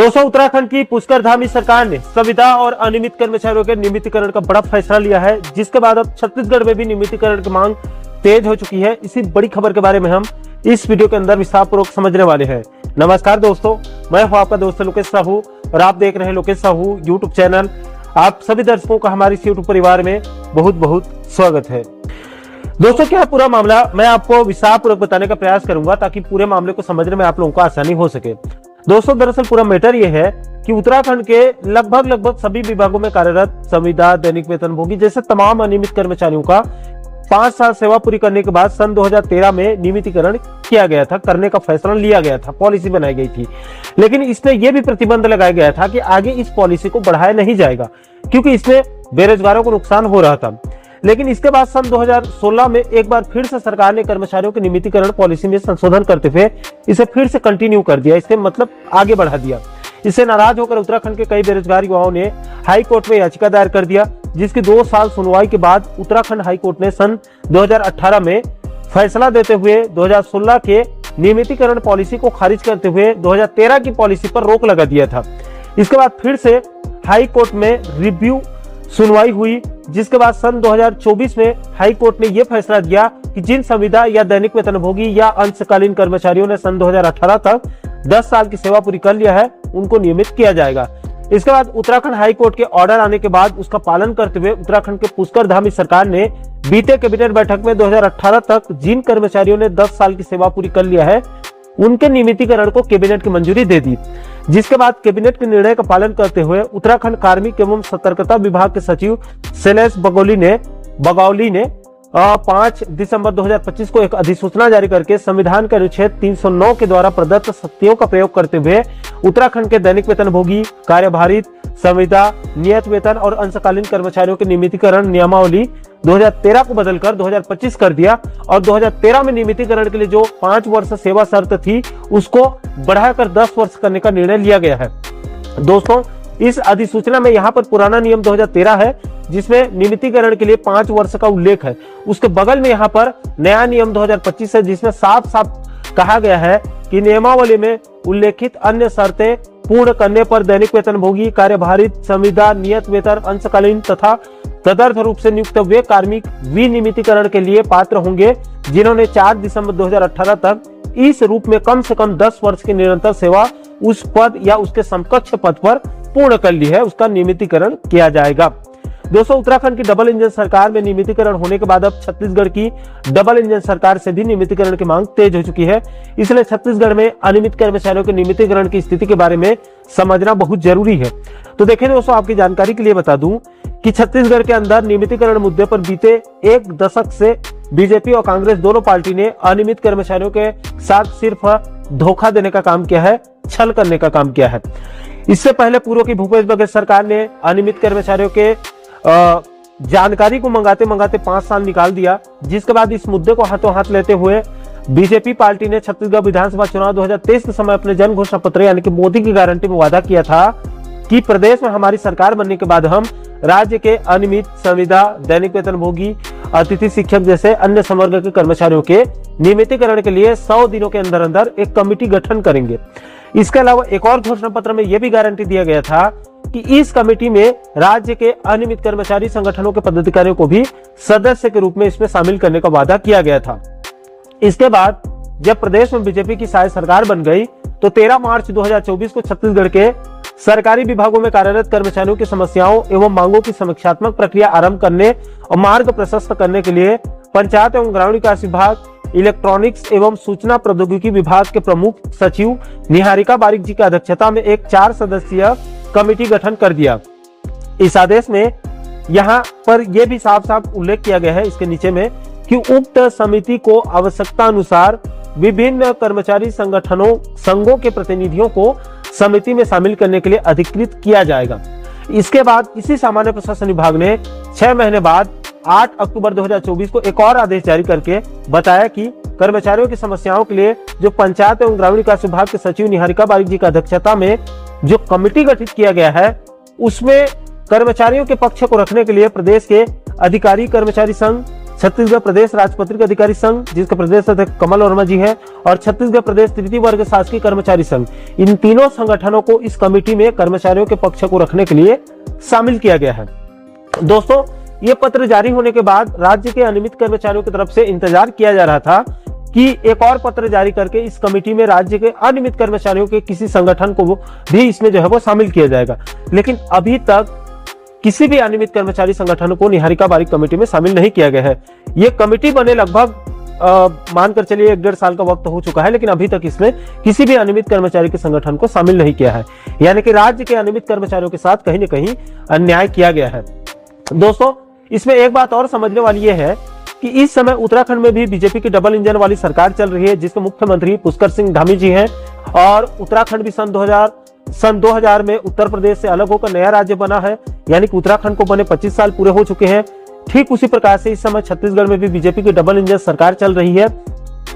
दोस्तों, उत्तराखंड की पुष्करधामी सरकार ने संविदा और अनियमित कर्मचारियों के नियमितीकरण का बड़ा फैसला लिया है, जिसके बाद अब छत्तीसगढ़ में भी नियमितीकरण की मांग तेज हो चुकी है। इसी बड़ी खबर के बारे में हम इस वीडियो के अंदर विस्तारपूर्वक समझने वाले हैं। नमस्कार दोस्तों, मैं हूं आपका दोस्त लोकेश साहू और आप देख रहे हैं लोकेश साहू यूट्यूब चैनल। आप सभी दर्शकों का हमारे इस यूट्यूब परिवार में बहुत बहुत स्वागत है। दोस्तों, क्या पूरा मामला मैं आपको विस्तारपूर्वक बताने का प्रयास करूंगा ताकि पूरे मामले को समझने में आप लोगों को आसानी हो सके। दोस्तों, दरअसल पूरा मैटर ये है कि उत्तराखंड के लगभग सभी विभागों में कार्यरत संविदा, दैनिक वेतनभोगी जैसे तमाम अनियमित कर्मचारियों का 5 साल सेवा पूरी करने के बाद सन 2013 में नियमितीकरण किया गया था, करने का फैसला लिया गया था, पॉलिसी बनाई गई थी। लेकिन इसमें यह भी प्रतिबंध लगाया गया था कि आगे इस पॉलिसी को बढ़ाया नहीं जाएगा, क्योंकि इसमें बेरोजगारों को नुकसान हो रहा था। लेकिन इसके बाद सन 2016 में एक बार फिर से सरकार ने कर्मचारियों के नियमितीकरण पॉलिसी में संशोधन करते हुए इसे फिर से कंटिन्यू कर दिया, इसे मतलब आगे बढ़ा दिया। इससे नाराज होकर उत्तराखंड के कई बेरोजगार युवाओं ने हाई कोर्ट में याचिका दायर कर दिया, जिसकी 2 साल सुनवाई के बाद उत्तराखंड हाई कोर्ट ने सन 2018 में फैसला देते हुए 2016 के नियमितीकरण पॉलिसी को खारिज करते हुए 2013 की पॉलिसी पर रोक लगा दिया था। इसके बाद फिर से हाई कोर्ट में रिव्यू सुनवाई हुई, जिसके बाद सन 2024 में हाई कोर्ट ने यह फैसला दिया कि जिन संविदा या दैनिक वेतनभोगी या अंशकालीन कर्मचारियों ने सन 2018 तक 10 साल की सेवा पूरी कर लिया है, उनको नियमित किया जाएगा। इसके बाद उत्तराखंड हाई कोर्ट के ऑर्डर आने के बाद उसका पालन करते हुए उत्तराखंड के पुष्करधामी सरकार ने बीते कैबिनेट बैठक में 2018 तक जिन कर्मचारियों ने 10 साल की सेवा पूरी कर लिया है, उनके नियमितीकरण को कैबिनेट की मंजूरी दे दी। जिसके बाद कैबिनेट के निर्णय का पालन करते हुए उत्तराखंड कार्मिक एवं सतर्कता विभाग के सचिव शैलेश बगौली ने 5 दिसंबर 2025 को एक अधिसूचना जारी करके संविधान के अनुच्छेद 309 के द्वारा प्रदत्त शक्तियों का प्रयोग करते हुए उत्तराखंड के दैनिक वेतनभोगी, कार्यभारित, संविदा, नियत वेतन और अंशकालीन कर्मचारियों के नियमितीकरण नियमावली 2013 को बदलकर 2025 कर दिया और 2013 में नियमितीकरण के लिए जो 5 वर्ष सेवा शर्त थी, उसको बढ़ाकर 10 वर्ष करने का निर्णय लिया गया है। दोस्तों, इस अधिसूचना में यहाँ पर पुराना नियम 2013 है, जिसमें नियमितीकरण के लिए 5 वर्ष का उल्लेख है। उसके बगल में यहाँ पर नया नियम 2025 है, जिसमें साफ साफ कहा गया है कि नियमावली में उल्लेखित अन्य शर्तें पूर्ण करने पर दैनिक वेतनभोगी, कार्यभारित, संविदा, नियत वेतन, अंशकालीन तथा तदर्थ रूप से नियुक्त हुए कार्मिक विनियमितीकरण के लिए पात्र होंगे, जिन्होंने 4 दिसंबर 2018 तक इस रूप में कम से कम 10 वर्ष की निरंतर सेवा उस पद या उसके समकक्ष पद पर पूर्ण कर ली है, उसका नियमितीकरण किया जाएगा। दोस्तों, उत्तराखंड की डबल इंजन सरकार में नियमितीकरण होने के बाद अब छत्तीसगढ़ की डबल इंजन सरकार से भी नियमितीकरण की मांग तेज हो चुकी है। इसलिए छत्तीसगढ़ में अनियमित कर्मचारियों के नियमितीकरण की स्थिति के बारे में समझना बहुत जरूरी है। तो देखिए दोस्तों, आपकी जानकारी के लिए बता दूं कि छत्तीसगढ़ के अंदर नियमितीकरण मुद्दे पर बीते 1 दशक से बीजेपी और कांग्रेस दोनों पार्टी ने अनियमित कर्मचारियों के साथ सिर्फ धोखा देने का काम किया है, छल करने का काम किया है। इससे पहले पूर्व की भूपेश बघेल सरकार ने अनियमित कर्मचारियों के जानकारी को मंगाते 5 साल निकाल दिया, जिसके बाद इस मुद्दे को हाथों हाथ लेते हुए बीजेपी पार्टी ने छत्तीसगढ़ विधानसभा चुनाव 2023 के समय अपने जन घोषणा पत्र यानी कि मोदी की गारंटी में वादा किया था कि प्रदेश में हमारी सरकार बनने के बाद हम राज्य के अनियमित संविदा, दैनिक वेतनभोगी, अतिथि शिक्षक जैसे अन्य संवर्ग के कर्मचारियों के नियमितीकरण के लिए 100 दिनों के अंदर अंदर एक कमेटी गठन करेंगे। इसके अलावा एक और घोषणा पत्र में यह भी गारंटी दिया गया था कि इस कमेटी में राज्य के अनियमित कर्मचारी संगठनों के पदाधिकारियों को भी सदस्य के रूप में इसमें शामिल करने का वादा किया गया था। इसके बाद जब प्रदेश में बीजेपी की शायद सरकार बन गई, तो 13 मार्च 2024 को छत्तीसगढ़ के सरकारी विभागों में कार्यरत कर्मचारियों की समस्याओं एवं मांगों की समीक्षात्मक प्रक्रिया आरंभ करने और मार्ग प्रशस्त करने के लिए पंचायत एवं ग्रामीण विकास विभाग, इलेक्ट्रॉनिक्स एवं सूचना प्रौद्योगिकी विभाग के प्रमुख सचिव निहारिका बारिक जी की अध्यक्षता में एक 4 सदस्यीय कमेटी गठन कर दिया। इस आदेश में यहाँ पर यह भी साफ साफ उल्लेख किया गया है इसके नीचे में कि उक्त समिति को आवश्यकता अनुसार विभिन्न कर्मचारी संघों के प्रतिनिधियों को समिति में शामिल करने के लिए अधिकृत किया जाएगा। इसके बाद इसी सामान्य प्रशासन विभाग ने 6 महीने बाद 8 अक्टूबर 2024 को एक और आदेश जारी करके बताया कि कर्मचारियों की समस्याओं के लिए जो पंचायत एवं ग्रामीण विकास विभाग के सचिव निहारिका बारिक जी की अध्यक्षता में जो कमेटी गठित किया गया है, उसमें कर्मचारियों के पक्ष को रखने के लिए प्रदेश के अधिकारी कर्मचारी संघ, छत्तीसगढ़ प्रदेश राजपत्रित अधिकारी संघ, जिसके प्रदेश अध्यक्ष कमल वर्मा जी हैं, और छत्तीसगढ़ प्रदेश तृतीय वर्ग शासकीय कर्मचारी संघ, इन तीनों संगठनों को इस कमेटी में कर्मचारियों के पक्ष को रखने के लिए शामिल किया गया है। दोस्तों, ये पत्र जारी होने के बाद राज्य के अनियमित कर्मचारियों की तरफ से इंतजार किया जा रहा था कि एक और पत्र जारी करके इस कमेटी में राज्य के अनियमित कर्मचारियों के किसी संगठन को भी इसमें जो है वो शामिल किया जाएगा। लेकिन अभी तक किसी भी अनियमित कर्मचारी संगठन को निहारिका बारिक कमेटी में शामिल नहीं किया गया है। ये कमेटी बने लगभग मानकर चलिए 1.5 साल का वक्त हो चुका है, लेकिन अभी तक इसमें किसी भी अनियमित कर्मचारी के संगठन को शामिल नहीं किया है। यानी कि राज्य के अनियमित कर्मचारियों के साथ कहीं न कहीं अन्याय किया गया है। दोस्तों, इसमें एक बात और समझने वाली यह है कि इस समय उत्तराखंड में भी बीजेपी की डबल इंजन वाली सरकार चल रही है, जिसके मुख्यमंत्री पुष्कर सिंह धामी जी हैं, और उत्तराखंड भी सन 2000 में उत्तर प्रदेश से अलग होकर नया राज्य बना है। यानी कि उत्तराखंड को बने 25 साल पूरे हो चुके हैं। ठीक उसी प्रकार से इस समय छत्तीसगढ़ में भी बीजेपी की डबल इंजन सरकार चल रही है,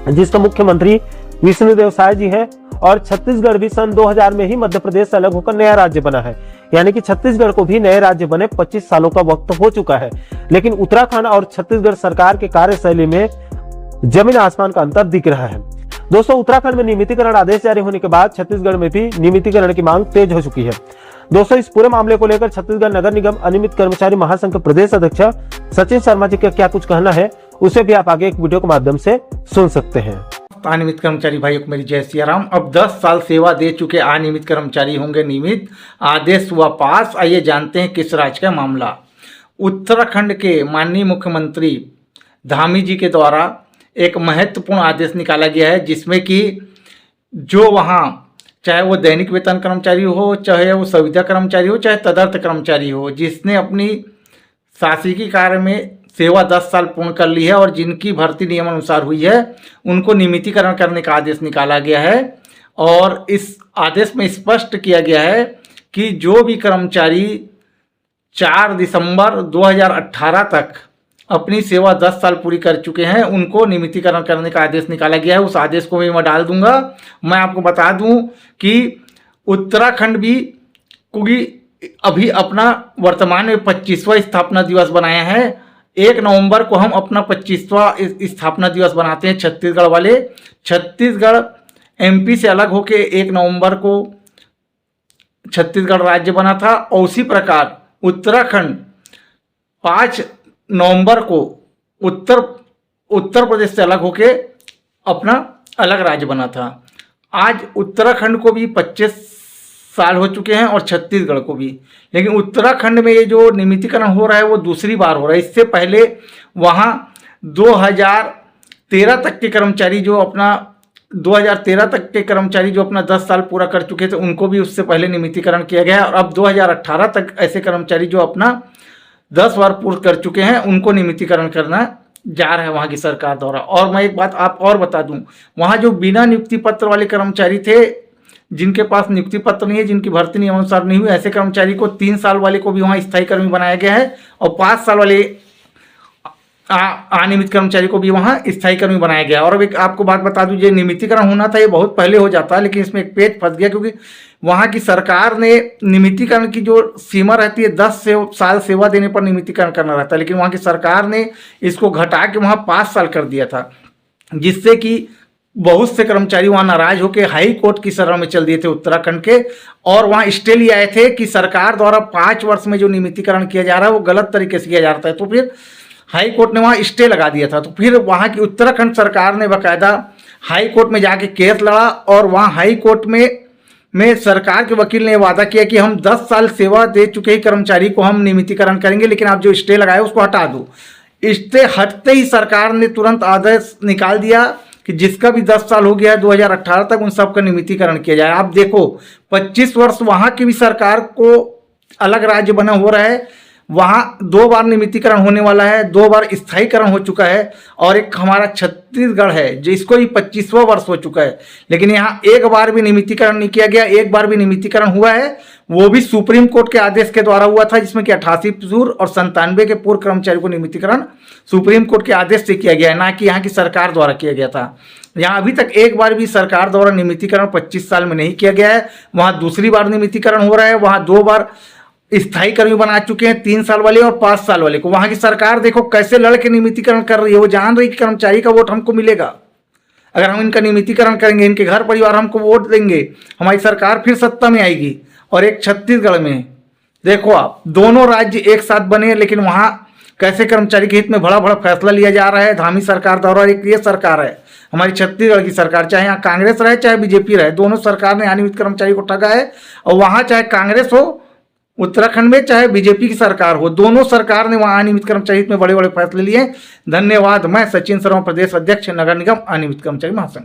जिसके मुख्यमंत्री विष्णुदेव साय जी हैं, और छत्तीसगढ़ भी सन 2000 में ही मध्य प्रदेश से अलग होकर नया राज्य बना है। यानी कि छत्तीसगढ़ को भी नए राज्य बने 25 सालों का वक्त हो चुका है। लेकिन उत्तराखंड और छत्तीसगढ़ सरकार के कार्यशैली में जमीन आसमान का अंतर दिख रहा है। दोस्तों, उत्तराखंड में नियमितीकरण आदेश जारी होने के बाद छत्तीसगढ़ में भी नियमितीकरण की मांग तेज हो चुकी है। दोस्तों, इस पूरे मामले को लेकर छत्तीसगढ़ नगर निगम अनियमित कर्मचारी महासंघ के प्रदेश अध्यक्ष सचिन शर्मा जी का क्या कुछ कहना है, उसे भी आप आगे एक वीडियो के माध्यम से सुन सकते हैं। अनियमित कर्मचारी भाइयों को मेरी जय सिया राम। अब 10 साल सेवा दे चुके अनियमित कर्मचारी होंगे नियमित, आदेश हुआ पास। आइए जानते हैं किस राज्य का मामला। उत्तराखंड के माननीय मुख्यमंत्री धामी जी के द्वारा एक महत्वपूर्ण आदेश निकाला गया है, जिसमें कि जो वहाँ चाहे वो दैनिक वेतन कर्मचारी हो, चाहे वो संविदा कर्मचारी हो, चाहे तदर्थ कर्मचारी हो, जिसने अपनी शासकीय कार्य में सेवा 10 साल पूर्ण कर ली है और जिनकी भर्ती नियमानुसार हुई है, उनको नियमितीकरण करने का आदेश निकाला गया है। और इस आदेश में स्पष्ट किया गया है कि जो भी कर्मचारी 4 दिसंबर 2018 तक अपनी सेवा 10 साल पूरी कर चुके हैं, उनको नियमितीकरण करने का आदेश निकाला गया है। उस आदेश को भी मैं डाल दूंगा। मैं आपको बता दूं कि उत्तराखंड भी क्योंकि अभी अपना वर्तमान में 25वां स्थापना दिवस बनाया है। 1 नवंबर को हम अपना 25वां स्थापना दिवस बनाते हैं छत्तीसगढ़ वाले। छत्तीसगढ़ एमपी से अलग होके 1 नवंबर को छत्तीसगढ़ राज्य बना था, और उसी प्रकार उत्तराखंड 5 नवंबर को उत्तर प्रदेश से अलग होके अपना अलग राज्य बना था। आज उत्तराखंड को भी 25 साल हो चुके हैं और छत्तीसगढ़ को भी। लेकिन उत्तराखंड में ये जो नियमितीकरण हो रहा है वो दूसरी बार हो रहा है। इससे पहले वहाँ 2013 तक के कर्मचारी जो अपना 10 साल पूरा कर चुके थे, उनको भी उससे पहले नियमितीकरण किया गया है। और अब 2018 तक ऐसे कर्मचारी जो अपना 10 बार पूर्ण कर चुके हैं, उनको नियमितीकरण करना जा रहा है वहाँ की सरकार द्वारा। और मैं एक बात आप और बता दूं, वहाँ जो बिना नियुक्ति पत्र वाले कर्मचारी थे, जिनके पास नियुक्ति पत्र नहीं है, जिनकी भर्ती नियमानुसार नहीं हुई, ऐसे कर्मचारी को 3 साल वाले को भी वहाँ स्थायी कर्मी बनाया गया है, और 5 साल वाले अनियमित कर्मचारी को भी वहाँ स्थायी कर्मी बनाया गया। और अब एक आपको बात बता दूं, जो नियमितीकरण होना था ये बहुत पहले हो जाता, लेकिन इसमें एक पेच फंस गया, क्योंकि वहाँ की सरकार ने नियमितीकरण की जो सीमा रहती है 10 साल सेवा देने पर नियमितीकरण करना रहता है, लेकिन वहाँ की सरकार ने इसको घटा के वहाँ 5 साल कर दिया था, जिससे कि बहुत से कर्मचारी वहाँ नाराज होकर हाई कोर्ट की शरण में चल दिए थे उत्तराखंड के, और वहाँ स्टे लिए आए थे कि सरकार द्वारा 5 वर्ष में जो नियमितीकरण किया जा रहा है वो गलत तरीके से किया जा रहा है। तो फिर हाई कोर्ट ने वहाँ स्टे लगा दिया था। तो फिर वहाँ की उत्तराखंड सरकार ने बाकायदा हाई कोर्ट में जाके केस लड़ा, और वहाँ हाई कोर्ट में सरकार के वकील ने वादा किया कि हम 10 साल सेवा दे चुके ही कर्मचारी को हम नियमितीकरण करेंगे, लेकिन आप जो स्टे लगाए उसको हटा दो। स्टे हटते ही सरकार ने तुरंत आदेश निकाल दिया कि जिसका भी 10 साल हो गया है 2018 तक, उन सबका नियमितीकरण किया जाए। आप देखो 25 वर्ष वहाँ की भी सरकार को अलग राज्य बना हो रहा है, वहाँ 2 बार नियमितीकरण होने वाला है, 2 बार स्थायीकरण हो चुका है, और एक हमारा छत्तीसगढ़ है जिसको भी 25वां वर्ष हो चुका है, लेकिन यहाँ एक बार भी नियमितीकरण नहीं किया गया। एक बार भी नियमितीकरण हुआ है, वो भी सुप्रीम कोर्ट के आदेश के द्वारा हुआ था, जिसमें कि 88 पूर्व और 97 के पूर्व कर्मचारी को नियमितीकरण सुप्रीम कोर्ट के आदेश से किया गया है, ना कि यहाँ की सरकार द्वारा किया गया था। यहाँ अभी तक एक बार भी सरकार द्वारा नियमितीकरण 25 साल में नहीं किया गया है। वहाँ दूसरी बार नियमितीकरण हो रहा है, वहाँ 2 बार स्थायी कर्मी बना चुके हैं 3 साल वाले और 5 साल वाले को। वहां की सरकार देखो कैसे लड़के नियमितीकरण कर रही है। वो जान रही कि कर्मचारी का वोट हमको मिलेगा, अगर हम इनका नियमितीकरण करेंगे, इनके घर परिवार हमको वोट देंगे, हमारी सरकार फिर सत्ता में आएगी। और एक छत्तीसगढ़ में देखो आप, दोनों राज्य एक साथ बने, लेकिन वहां कैसे कर्मचारी के हित में बड़ा बड़ा फैसला लिया जा रहा है। धामी सरकार द्वारा एक ये सरकार है हमारी छत्तीसगढ़ की सरकार, चाहे यहाँ कांग्रेस रहे चाहे बीजेपी रहे, दोनों सरकार ने अनियमित कर्मचारी को ठगा है। और वहां चाहे कांग्रेस हो उत्तराखंड में, चाहे बीजेपी की सरकार हो, दोनों सरकार ने वहां अनियमित कर्मचारी हित में बड़े बड़े फैसले लिए। धन्यवाद। मैं सचिन शर्मा, प्रदेश अध्यक्ष नगर निगम अनियमित कर्मचारी महासंघ।